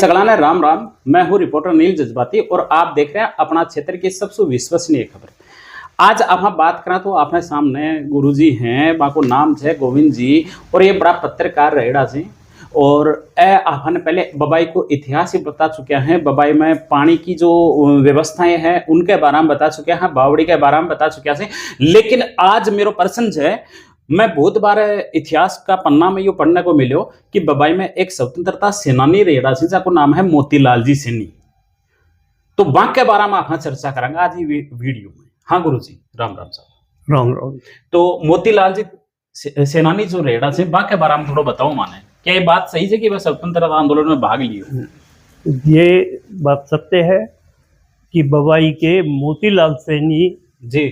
सगलाने राम राम। मैं हूं रिपोर्टर नील जज्बाती और आप देख रहे हैं अपना क्षेत्र की सबसे विश्वसनीय खबर। आज आप बात करें तो अपने सामने गुरुजी हैं, बाको नाम है गोविंद जी और ये बड़ा पत्रकार रहेड़ा से। और आपने पहले बबाई को इतिहास ही बता चुके हैं, बबाई में पानी की जो व्यवस्थाएं हैं उनके बारे में बता चुके हैं, बावड़ी के बारे में बता चुके हैं। लेकिन आज मेरा प्रश्न है, मैं बहुत बार इतिहास का पन्ना में यो पढ़ने को मिलो कि बबाई में एक स्वतंत्रता सेनानी रेड़ा से जिसका नाम है मोतीलाल जी सैनी। तो वहां के बारे में आप चर्चा करेंगे आज ये वीडियो में। हाँ गुरु जी, राम राम साहब। राम राम। तो मोतीलाल जी सेनानी जो रेड़ा से वहां के बारे में थोड़ा बताओ। माने क्या ये बात सही है कि वह स्वतंत्रता आंदोलन में भाग लियो? ये बात सत्य है कि बबाई के मोतीलाल सैनी जी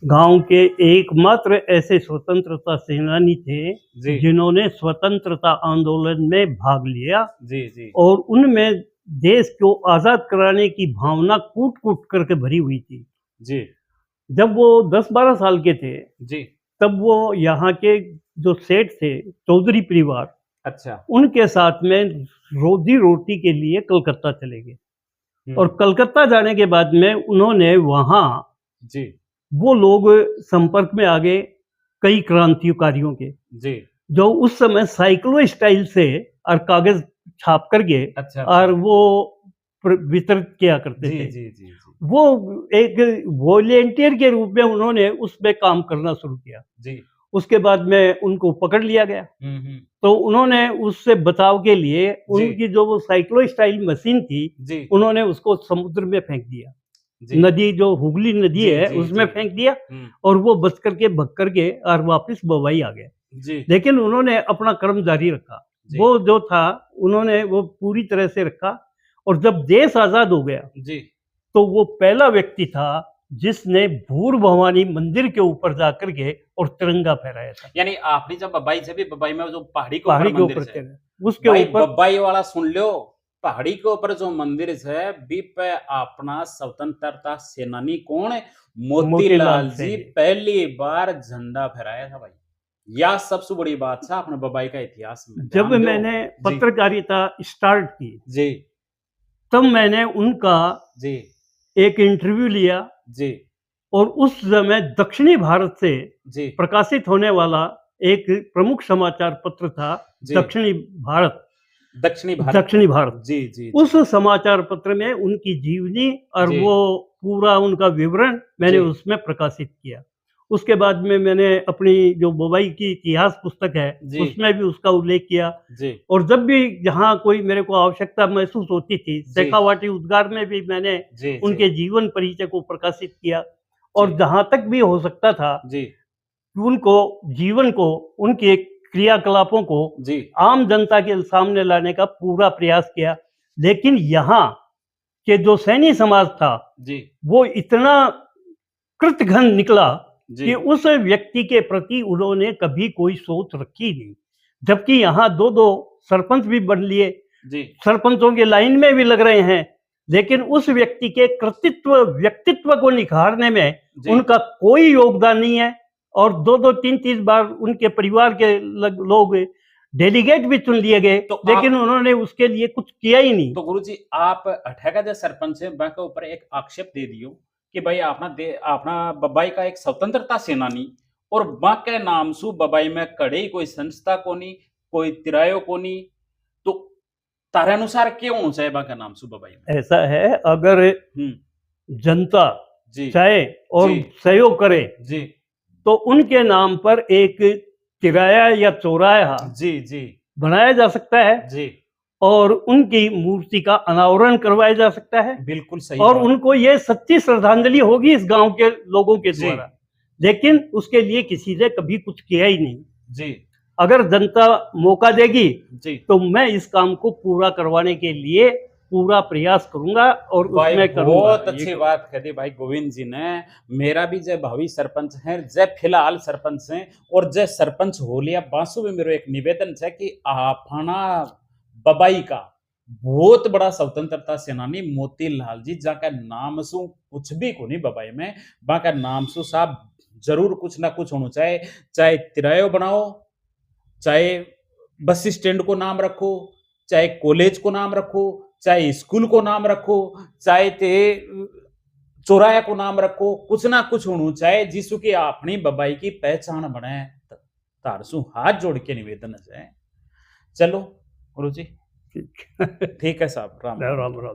गांव के एकमात्र ऐसे स्वतंत्रता सेनानी थे जी जिन्होंने स्वतंत्रता आंदोलन में भाग लिया। जी जी और उनमें देश को आजाद कराने की भावना कूट कूट करके भरी हुई थी। जी जब वो 10-12 साल के थे जी। तब वो यहाँ के जो सेठ थे, चौधरी परिवार, अच्छा। उनके साथ में रोजी रोटी के लिए कलकत्ता चले गए। और कलकत्ता जाने के बाद में उन्होंने वहाँ जी वो लोग संपर्क में आ गए कई क्रांतिकारियों के, जी जो उस समय साइक्लो स्टाइल से और कागज छाप करके अच्छा और वो वितरित किया करते जी थे। जी जी जी वो एक वॉलेंटियर के रूप में उन्होंने उस पे काम करना शुरू किया। जी। उसके बाद में उनको पकड़ लिया गया। तो उन्होंने उससे बचाव के लिए उनकी जो वो साइक्लो स्टाइल मशीन थी जी उन्होंने उसको समुद्र में फेंक दिया। जी नदी जो हुगली नदी जी, है जी, उसमें जी। फेंक दिया और वो बच करके भग करके और वापस बवाई आ गया। जी लेकिन उन्होंने अपना कर्म जारी रखा। जी। वो जो था उन्होंने वो पूरी तरह से रखा। और जब देश आजाद हो गया जी तो वो पहला व्यक्ति था जिसने भूर भवानी मंदिर के ऊपर जाकर के और तिरंगा फहराया था। यानी आपने जब बबाई से भी बबाई में जो पहाड़ी के पहाड़ी ऊपर के मंदिर ऊपर है, तिरंगा उसके भाई ऊपर बबाई वाला सुन लो, पहाड़ी के ऊपर जो मंदिर है बी पे अपना स्वतंत्रता सेनानी कौन है? मोतीलाल जी सैनी। पहली बार झंडा फहराया था भाई। यह सबसे बड़ी बात है अपने बबाई का इतिहास में। जब ध्यान दो। मैंने जी पत्रकारिता स्टार्ट की जी तब मैंने उनका जी एक इंटरव्यू लिया। जी और उस समय दक्षिणी भारत से जी प्रकाशित होने वाला एक प्रमुख समाचार पत्र था जी। दक्षिणी भारत। दक्षिणी भारत। दक्षिणी भारत। जी जी उस समाचार पत्र में उनकी जीवनी और जी। वो पूरा उनका विवरण मैंने जी। उसमें प्रकाशित किया। उसके बाद में मैंने अपनी जो बबाई की इतिहास पुस्तक है जी। उसमें भी उसका उल्लेख किया। जी और जब भी जहाँ कोई मेरे को आवश्यकता महसूस होती थी, शेखावाटी उद्गार में भी मैंने जी उनके जीवन परिचय को प्रकाशित किया। और जी। जहाँ तक भी हो सकता था जी कि उनको जीवन को, उनके क्रियाकलापों को जी आम जनता के सामने लाने का पूरा प्रयास किया। लेकिन यहाँ के जो सैनी समाज था जी वो इतना कृतघ्न निकला जी कि उस व्यक्ति के प्रति उन्होंने कभी कोई सोच रखी नहीं। जबकि यहाँ 2-2 सरपंच भी बन लिए, जी सरपंचों के लाइन में भी लग रहे हैं, लेकिन उस व्यक्ति के कृतित्व व्यक्तित्व को निखारने में जी। उनका कोई योगदान नहीं है। और 2-2 3-3 बार उनके परिवार के लोग डेलीगेट भी चुन लिए गए, तो लेकिन उन्होंने उसके लिए कुछ किया ही नहीं। तो गुरुजी आप अठेगा जो सरपंच है वह के ऊपर एक आक्षेप दे दियो कि भाई अपना बबाई का एक स्वतंत्रता सेनानी और वह के नाम सु बबाई में कड़े कोई संस्था को नहीं, कोई तिरायो को नहीं। तो तारे अनुसार क्यों होना चाहिए वह का नाम सु बबाई में? ऐसा है, अगर जनता जी चाहे और जी सहयोग करे जी तो उनके नाम पर एक तिराया या चौराहा जी जी बनाया जा सकता है जी। और उनकी मूर्ति का अनावरण करवाया जा सकता है। बिल्कुल सही और बात। उनको ये सच्ची श्रद्धांजलि होगी इस गांव के लोगों के जी द्वारा। लेकिन उसके लिए किसी ने कभी कुछ किया ही नहीं। जी अगर जनता मौका देगी जी तो मैं इस काम को पूरा करवाने के लिए पूरा प्रयास करूंगा और भाई उसमें करूंगा। बहुत अच्छी बात कह दी भाई गोविंद जी ने। मेरा भी जय भावी सरपंच है, जय फिलहाल सरपंच हैं और जय सरपंच हो लिया बासु में मेरो एक निवेदन है कि आपना बबाई का बहुत बड़ा स्वतंत्रता सेनानी मोतीलाल जी जाका नाम सु कुछ भी को नहीं बबाई में, बाका नाम सु साहब जरूर कुछ ना कुछ होना चाहिए। चाहे तिरायो बनाओ, चाहे बस स्टैंड को नाम रखो, चाहे कॉलेज को नाम रखो, चाहे स्कूल को नाम रखो, चाहे ते चौराया को नाम रखो, कुछ ना कुछ होना चाहे जिसु की अपनी बबाई की पहचान बने। तारसू हाथ जोड़ के निवेदन है। चलो गुरु जी, ठीक ठीक है साहब, राम राम राम।